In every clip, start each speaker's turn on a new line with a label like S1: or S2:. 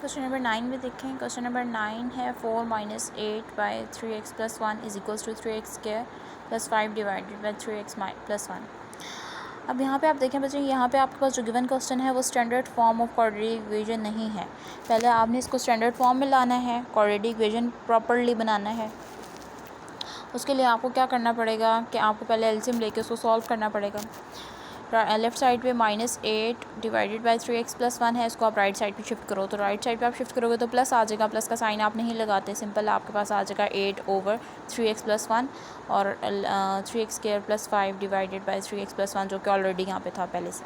S1: Question number 9 में देखें। Question number 9 है 4 minus 8 by 3x plus 1 is equals to 3x square plus 5 divided by 3x plus 1। अब यहाँ पे आप देखें बच्चे, यहाँ पे आपके पास जो गिवन क्वेश्चन है वो standard form of quadratic equation नहीं है। पहले आपने इसको स्टैंडर्ड फॉर्म में लाना है, क्वाड्रेटिक इक्वेशन प्रॉपर्ली बनाना है। उसके लिए आपको क्या करना पड़ेगा कि आपको पहले एलसीएम लेके उसको सॉल्व करना पड़ेगा। लेफ्ट साइड पे -8 डिवाइडेड बाई 3x प्लस 1 है, इसको आप राइट साइड पे शिफ्ट करो। तो राइट साइड पे आप शिफ्ट करोगे तो प्लस आ जाएगा, प्लस का साइन आप नहीं लगाते, सिंपल आपके पास आ जाएगा 8/3x प्लस 1 और 3x square plus 5 divided by 3x plus 1 जो कि ऑलरेडी यहाँ पे था पहले से।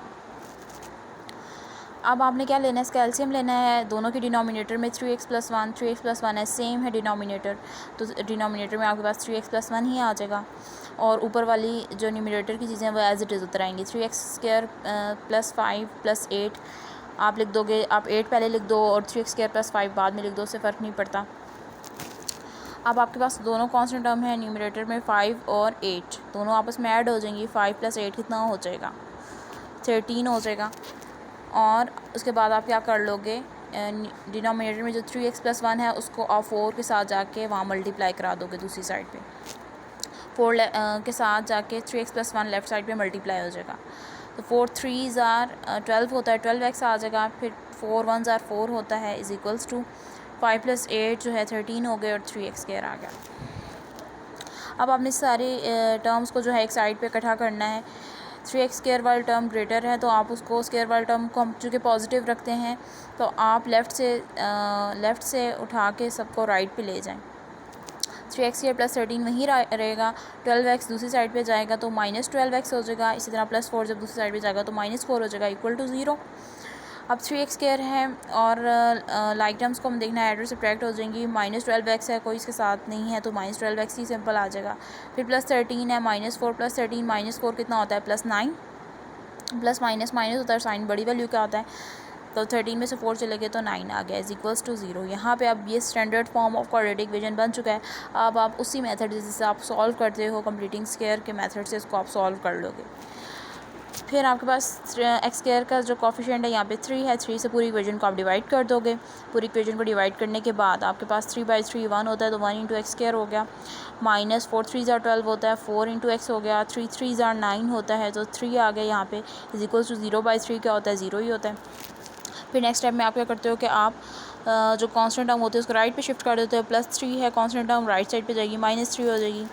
S1: अब आपने क्या लेना है, इसका एलसीएम लेना है। दोनों के डिनोमिनेटर में 3x प्लस 1 है, सेम है डिनोमिनेटर, तो डिनोमिनेटर में आपके पास 3x प्लस 1 ही आ जाएगा और ऊपर वाली जो न्यूमरेटर की चीज़ें वो एज इट इज़ उतर आएंगी। 3x स्क्वायर प्लस 5 प्लस 8 आप लिख दोगे, आप 8 पहले लिख दो और 3x स्क्वायर प्लस 5 बाद में लिख दो, उससे फ़र्क नहीं पड़ता। अब आपके पास दोनों कांस्टेंट टर्म है, न्यूमरेटर में 5 और 8 दोनों आपस में ऐड हो जाएंगी। 5 प्लस 8 कितना हो जाएगा, 13 हो जाएगा। और उसके बाद आप क्या कर लोगे, डिनोमिनेटर में जो 3x प्लस 1 है उसको आप 4 के साथ जाके वहाँ मल्टीप्लाई करा दोगे दूसरी साइड पे। 4 के साथ जाके 3x प्लस 1 लेफ़्ट साइड पे मल्टीप्लाई हो जाएगा। तो 4 3s आर 12 होता है, 12x आ जाएगा। फिर 4 1s आर 4 होता है, इज इक्वल्स टू 5 प्लस 8 जो है 13 हो गए और 3x स्क्वायर आ गया। अब आपने सारी टर्म्स को जो है एक साइड पे इकट्ठा करना है। 3x स्क्वायर वाली टर्म ग्रेटर है तो आप उसको स्क्वायर वाली टर्म को हम चूँकि पॉजिटिव रखते हैं तो आप लेफ़्ट से उठा के सबको राइट पे ले जाएं। 3x स्क्वायर प्लस 13 वहीं रहेगा, 12x दूसरी साइड पे जाएगा तो -12x हो जाएगा। इसी तरह +4 जब दूसरी साइड पे जाएगा तो -4 हो जाएगा, इक्वल टू 0। अब 3x स्क्वायर है और लाइक टर्म्स को हम देखना है, एडर सब्ट्रैक्ट हो जाएंगी। -12x है, कोई इसके साथ नहीं है तो -12x ही सिंपल आ जाएगा। फिर +13 है, -4 प्लस 13 -4 कितना होता है, +9। प्लस माइनस माइनस होता है, साइन बड़ी वैल्यू क्या होता है, तो 13 में से 4 चले गए तो 9 आ गया, इज इक्वल्स टू 0। यहाँ पे अब ये standard form of quadratic equation बन चुका है। अब आप उसी मेथड जिससे आप सॉल्व करते हो, कंप्लीटिंग स्क्वायर के मेथड से इसको आप सॉल्व कर लोगे। फिर आपके पास एक्स स्क्वायर का जो कोफिशिएंट है यहाँ पे 3 है, 3 से पूरी इक्वेशन को आप डिवाइड कर दोगे। पूरी इक्वेशन को डिवाइड करने के बाद आपके पास 3/3 1 होता है तो 1 इंटू एक्स स्क्वायर हो गया। -4 3s आर 12 होता है, 4 इंटू एक्स हो गया। 3 3s आर 9 होता है तो 3 आ गया यहाँ पे, इज इक्वल्स टू 0/3 क्या होता है, 0 ही होता है। फिर नेक्स्ट स्टेप में आप क्या करते हो कि आप जो कांस्टेंट टर्म होती है उसको राइट पे शिफ्ट कर देते हो। +3 है कांस्टेंट टर्म, राइट साइड पे जाएगी, -3 हो जाएगी।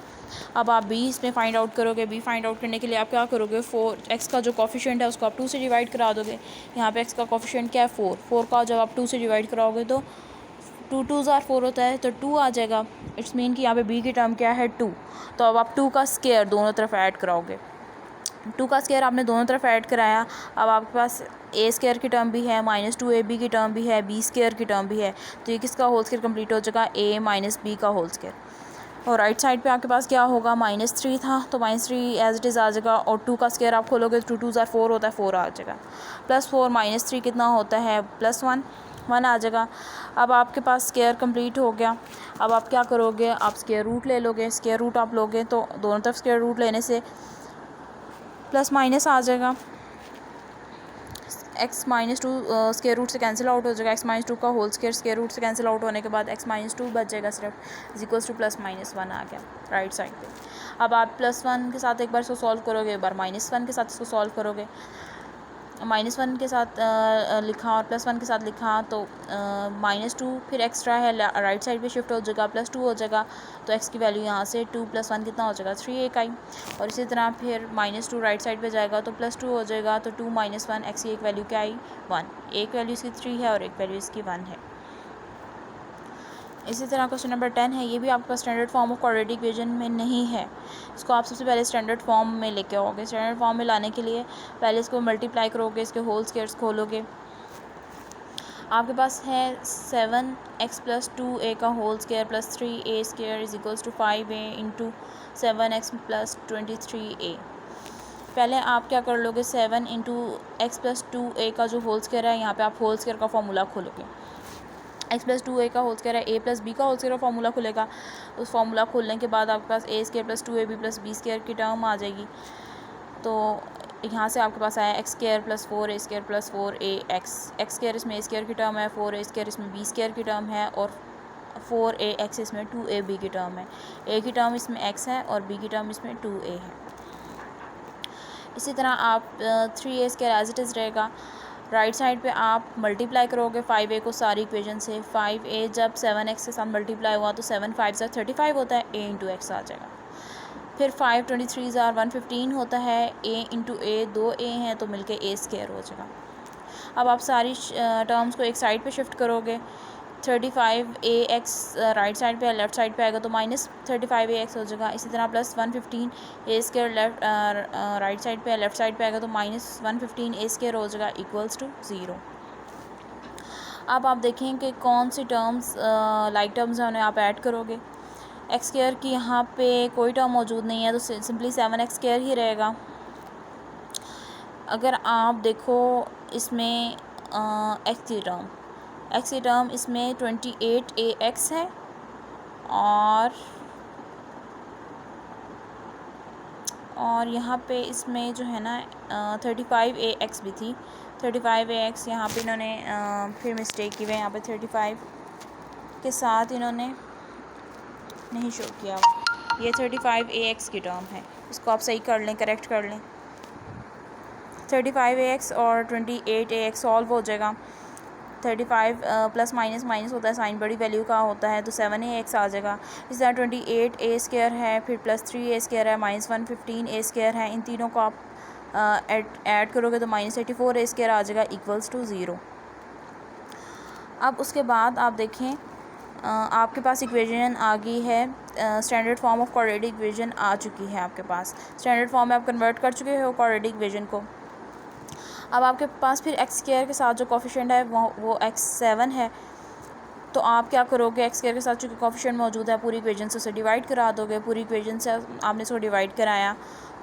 S1: अब आप b इसमें फाइंड आउट करोगे। b फाइंड आउट करने के लिए आप क्या करोगे, 4x का जो कोफिशिएंट है उसको आप 2 से डिवाइड करा दोगे। यहाँ पे x का कोफिशिएंट क्या है, 4 का जब आप 2 से डिवाइड कराओगे तो 2 2s आर 4 होता है तो 2 आ जाएगा। इट्स मीन कि यहाँ पे b की टर्म क्या है, 2। तो अब आप 2 का स्क्वायर दोनों तरफ ऐड कराओगे। 2 का स्क्वायर आपने दोनों तरफ ऐड कराया। अब आपके पास a स्क्वायर की टर्म भी है, -2ab की टर्म भी है, b स्क्वायर की टर्म भी है, तो ये किसका होल स्क्वायर कंप्लीट हो जाएगा, a माइनस बी का होल स्क्वायर। और राइट साइड पे आपके पास क्या होगा, -3 था तो -3 एज इट इज़ आ जाएगा। और 2 का स्क्वायर आप खोलोगे तो 2 2s आर 4 होता है, 4 आ जाएगा। +4 -3 कितना होता है, +1 1 आ जाएगा। अब आपके पास स्क्वायर कंप्लीट हो गया। अब आप क्या करोगे, आप स्क्वायर रूट ले लोगे। स्क्वायर रूट आप लोगे तो दोनों तरफ स्क्वायर रूट लेने से प्लस माइनस आ जाएगा। x -2 स्क्वायर रूट से कैंसिल आउट हो जाएगा। x -2 का होल स्क्वायर रूट से कैंसिल आउट होने के बाद x -2 बच जाएगा सिर्फ, इज इक्वल्स टू +-1 आ गया राइट साइड पे। अब आप +1 के साथ एक बार इसको सॉल्व करोगे, एक बार -1 के साथ इसको सॉल्व करोगे। -1 के साथ लिखा और +1 के साथ लिखा तो -2 फिर एक्स्ट्रा है, राइट साइड पे शिफ्ट हो जाएगा, +2 हो जाएगा। तो x की वैल्यू यहाँ से 2 + 1 कितना हो जाएगा, 3 एक आई। और इसी तरह फिर -2 राइट साइड पे जाएगा तो +2 हो जाएगा, तो 2 - 1 x की एक वैल्यू क्या आई, 1। एक वैल्यू इसकी 3 है और एक वैल्यू इसकी 1 है। इसी तरह क्वेश्चन नंबर 10 है, ये भी आपका standard form of quadratic equation में नहीं है। इसको आप सबसे पहले स्टैंडर्ड फॉर्म में लेके आओगे। स्टैंडर्ड फॉर्म में लाने के लिए पहले इसको मल्टीप्लाई करोगे, इसके होल स्क्वायर्स खोलोगे। आपके पास है 7x + 2a का होल स्क्वायर प्लस 3a स्क्वायर is equals to 5a into 7x + 23a। पहले आप क्या कर लोगे, 7 × x + 2a का जो होल स्क्वायर है, यहाँ पे आप होल स्क्वायर का फॉर्मूला खोलोगे। x + 2a का होल स्क्वायर है, a + b का होल स्क्वायर का फॉर्मूला खुलेगा। उस फॉर्मूला खोलने के बाद आपके पास a² + 2ab + b² की टर्म आ जाएगी। तो यहाँ से आपके पास आया x square plus 4a² plus 4a x square इसमें a स्क्वायर की टर्म है, 4a² इसमें b स्क्वायर की टर्म है और 4ax इसमें 2ab की टर्म है। a की टर्म इसमें x है और b की टर्म इसमें 2a है। इसी तरह आप 3a² एज इट इज़ रहेगा। राइट साइड पे आप मल्टीप्लाई करोगे 5a को सारी इक्वेशन से। 5a जब 7x के साथ मल्टीप्लाई हुआ तो 7 5 से 35 होता है, a इंटू एक्स आ जाएगा। फिर 5 23 115 होता है, a इंटू a 2a हैं तो मिलके a² हो जाएगा। अब आप सारी टर्म्स को एक साइड पे शिफ्ट करोगे। 35ax राइट साइड पे, लेफ़्ट साइड पे आएगा तो माइनस 35ax हो जाएगा। इसी तरह plus 115a² left right side पे, लेफ़्ट साइड पे आएगा तो माइनस 115a² हो जाएगा इक्वल्स टू 0। अब आप देखें कि कौन सी टर्म्स लाइक टर्म्स हैं उन्हें आप ऐड करोगे। x² की यहाँ पे कोई टर्म मौजूद नहीं है तो सिंपली 7x² ही रहेगा। अगर आप देखो इसमें x की टर्म इसमें 28ax है और यहाँ पे इसमें जो है ना 35ax भी थी। 35ax यहाँ पे इन्होंने फिर मिस्टेक की हुई है, यहाँ पे 35 के साथ इन्होंने नहीं शो किया। ये 35ax की टर्म है, इसको आप सही कर लें, करेक्ट कर लें। 35ax और 28ax सॉल्व हो जाएगा। 35 प्लस माइनस माइनस होता है, साइन बड़ी वैल्यू का होता है तो 7ax आ जाएगा। इस तरह 28a² है, फिर प्लस 3a² है, माइनस 115a² है। इन तीनों को आप ऐड करोगे तो माइनस 84a² आ जाएगा इक्वल्स टू 0। अब उसके बाद आप देखें आपके पास इक्वेशन आ गई है, standard form of quadratic equation आ चुकी है आपके पास। स्टैंडर्ड फॉर्म में आप कन्वर्ट कर चुके हो क्वाड्रेटिक इक्वेशन को। अब आपके पास फिर x² के साथ जो कोफिशिएंट है वो x7 है, तो आप क्या करोगे, x² के साथ जो कोफिशिएंट मौजूद है पूरी इक्वेशन से उसे डिवाइड करा दोगे। पूरी इक्वेशन से आपने इसको डिवाइड कराया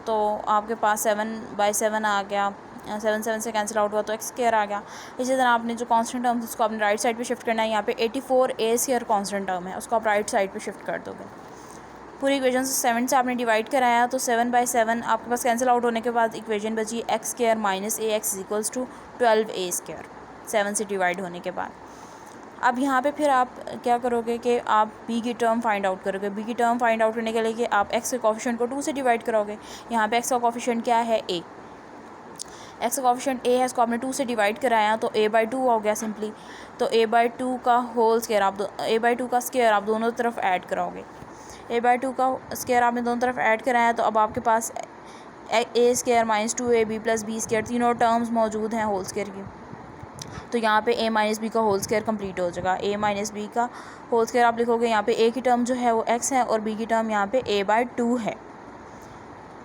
S1: तो आपके पास 7/7 आ गया, 7 7 से कैंसिल आउट हुआ तो x² आ गया। इसी तरह आपने जो कांस्टेंट टर्म उसको आपने राइट साइड पे शिफ्ट करना है। यहाँ पे 84a² कांस्टेंट टर्म है, उसको आप राइट साइड पे शिफ्ट कर दोगे। पूरी इक्वेशन से 7 से आपने डिवाइड कराया तो 7/7 आपके पास कैंसिल आउट होने के बाद इक्वेशन बची x² minus ax equals to 12a², 7 से डिवाइड होने के बाद। अब यहाँ पे फिर आप क्या करोगे कि आप b की टर्म फाइंड आउट करोगे। b की टर्म फाइंड आउट करने के लिए कि आप x के कोफिशिएंट को 2 से डिवाइड कराओगे। यहाँ पे x का कोफिशिएंट क्या है, a। x का कोफिशिएंट a है, इसको आपने 2 से डिवाइड कराया तो a/2 हो गया सिंपली। तो a/2 का होल स्क्वायर a/2 का स्क्वायर आप दोनों तरफ ऐड कराओगे। a/2 का स्क्वायर आपने दोनों तरफ ऐड कराया तो अब आपके पास a² minus 2ab plus b² तीनों टर्म्स मौजूद हैं होल स्क्वायर की। तो यहाँ पे a माइनस बी का होल स्क्वायर कंप्लीट हो जाएगा। a माइनस बी का होल स्क्वायर आप लिखोगे, यहाँ पे a की टर्म जो है वो x है और b की टर्म यहाँ पे a/2 है।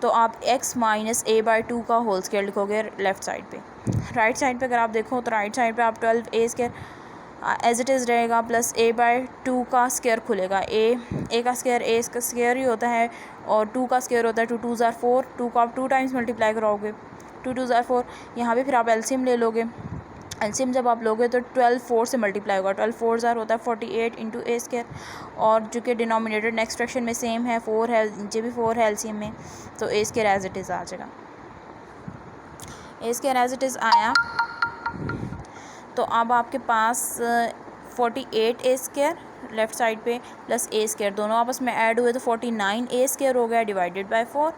S1: तो आप x माइनस a/2 का होल स्क्वायर लिखोगे लेफ़्ट साइड पे। राइट साइड पे अगर आप देखो तो राइट साइड पे आप 12a² एज इट इज़ रहेगा प्लस a/2 का स्क्वायर खुलेगा। a का स्क्वायर a का स्क्वायर ही होता है और 2 का स्क्वायर होता है 2 2 ज़ार 4। 2 को आप 2 टाइम्स मल्टीप्लाई कराओगे, 2 2 ज़ार 4। यहाँ पे फिर आप एलसीएम ले लोगे। एलसीएम जब आप लोगे तो 12 4 से मल्टीप्लाई होगा। 12 4 ज़ार होता है 48 इंटू a² और जो कि डिनोमिनेटर नेक्स्ट फ्रैक्शन में सेम है, 4 है, नीचे भी 4 है एलसीएम में, तो a² एज इट इज़ आ जाएगा। a² एज इट इज़ आया तो अब आपके पास 48a² लेफ़्ट साइड पे प्लस a² दोनों आपस में ऐड हुए तो 49a² हो गया डिवाइडेड बाय 4।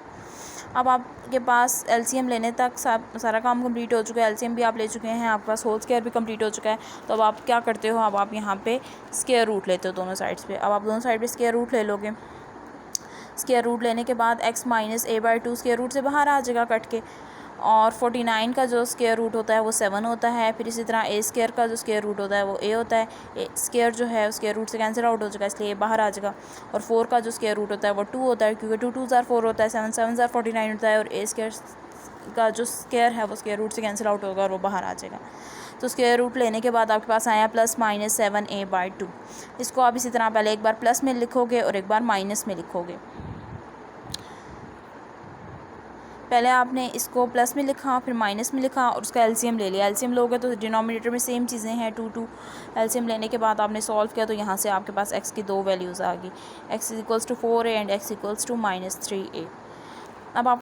S1: अब आपके पास एलसीएम लेने तक सारा काम कंप्लीट हो चुका है। एलसीएम भी आप ले चुके हैं, आपके पास होल स्क्वायर भी कंप्लीट हो चुका है। तो अब आप क्या करते हो, अब आप यहाँ पे स्क्वायर रूट लेते हो दोनों साइड्स पे। अब आप दोनों साइड पे स्क्वायर रूट ले लोगे। स्क्वायर रूट लेने के बाद x minus a/2 square root से बाहर आ जाएगा कट के, और 49 का जो स्क्वायर रूट होता है वो 7 होता है। फिर इसी तरह a² का जो स्क्वायर रूट होता है वो a होता है। स्क्वायर जो है स्क्वायर रूट से कैंसिल आउट हो जाएगा, इसलिए ये बाहर आ जाएगा। और 4 का जो स्क्वायर रूट होता है वो 2 होता है, क्योंकि 2 2 ज़ार 4 होता है, 7 7 ज़ार 49 होता है। और a² का जो स्क्वायर है वो स्क्वायर रूट से कैंसिल आउट होगा और वो बाहर आ जाएगा। तो स्क्वायर रूट लेने के बाद आपके पास आया प्लस माइनस 7a/2। इसको आप इसी तरह पहले एक बार प्लस में लिखोगे और एक बार माइनस में लिखोगे। पहले आपने इसको प्लस में लिखा, फिर माइनस में लिखा और उसका एलसीएम ले लिया। एलसीएम लोगे तो डिनोमिनेटर में सेम चीज़ें हैं 2 2। एलसीएम लेने के बाद आपने सॉल्व किया तो यहाँ से आपके पास x की 2 वैल्यूज़ आ गई, x equals to 4a and x equals to -3a। अब आप